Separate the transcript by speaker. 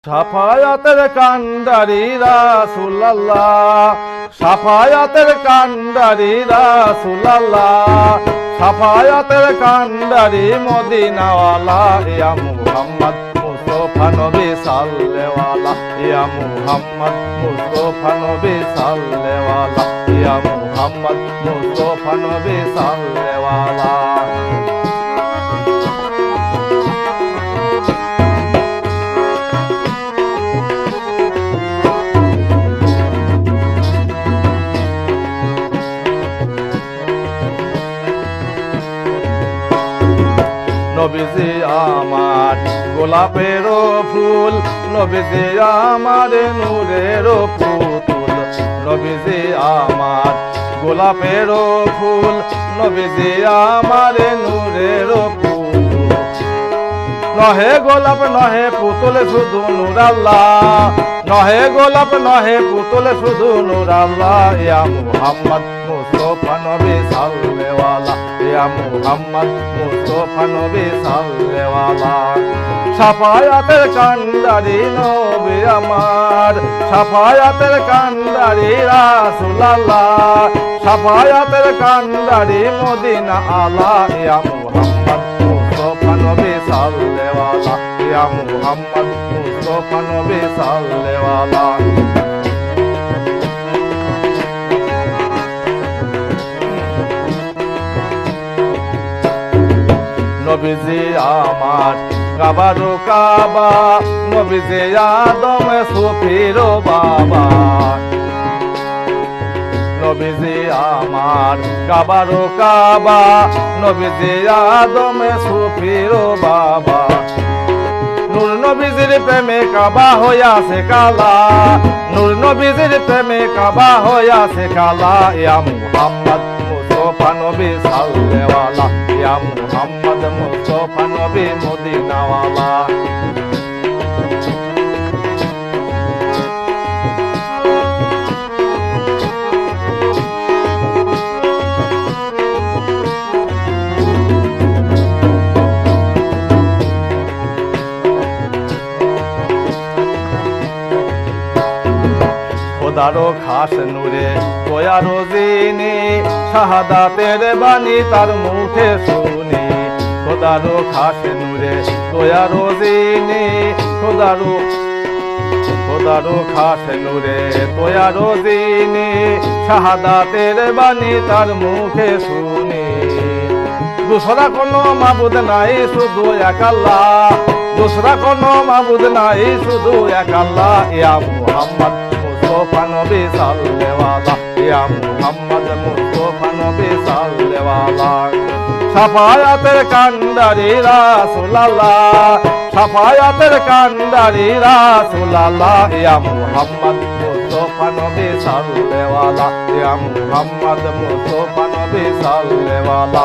Speaker 1: সাফায়াতের কান্ডারি রাসূলুল্লাহ, সাফায়াতের কান্ডারি রাসূলুল্লাহ, সাফায়াতের কান্ডারি মদিনাওয়ালা ইয়া মুহাম্মদ মুস্তাফা নবী সাল্লেওয়ালা, ইয়া মুহাম্মদ মুস্তাফা নবী সাল্লেওয়ালা, ইয়া মুহাম্মদ মুস্তাফা নবী সাল্লেওয়ালা। নবীজি আমার গোলাপের ফুল, নবীজি আমার নূরের পুতুল, নবীজি আমার গোলাপের ফুল, নবীজি আমার নূরের পুতুল। নহে গোলাপ নহে পুতুল শুধু নূর আল্লাহ, নহে গোলাপ নহে পুতুল শুধু নূর আল্লাহ, ইয়া মুহাম্মদ মুস্তাফা নবী সাল্লেওয়ালা, ইয়া মুহাম্মদ মুস্তাফা নবী সাল্লেওয়ালা। সাফায়াতের কান্ডারি নবী আমার, সাফায়াতের কান্ডারি রাসূলুল্লাহ, সাফায়াতের কান্ডারি মদিনা আলা, ইয়া মুহাম্মদ মুস্তাফা নবী সাল্লেওয়ালা, ইয়া মুহাম্মদ মুস্তাফা নবী সাল্লেওয়ালা। নবীজি আমার কাবারো কাবা, নবীজি আদম সুফির বাবা, নবীজি আমার কাবারো কাবা, নবীজি আদম সুফির বাবা। নূর নবীজির প্রেমে কাবা হইয়াছে কালা, নূর নবীজির প্রেমে কাবা হইয়াছে কালা, ইয়া মুহাম্মদ মুস্তাফা নবী সাল্লেওয়ালা, ইয়া মুহাম্মদ মুস্তাফা নবী মদিনাওয়ালা। খোদারো খাস নূরে তোয়ারো জিনি, শাহাদাতের বাণী তার মুখে শুনি। খোদারো খাস নূরে তোয়ারো জিনি, খোদারো খাস নূরে তোয়ারো জিনি, শাহাদাতের বাণী তার মুখে শুনি। দুসরা কোনো মাবুদ নাই শুধু এক আল্লাহ, দুসরা কোনো মাবুদ নাই শুধু এক আল্লাহ, ইয়া মুহাম্মদ মুস্তাফা নবী সাল্লেওয়ালা, ইয়া মুহাম্মদ মুস্তাফা নবী সাল্লেওয়ালা। সাফায়াতের কান্ডারি রাসূলুল্লাহ, সাফায়াতের কান্ডারি রাসূলুল্লাহ, ইয়া মুহাম্মদ মুস্তাফা নবী সাল্লেওয়ালা, ইয়া মুহাম্মদ মুস্তাফা নবী সাল্লেওয়ালা।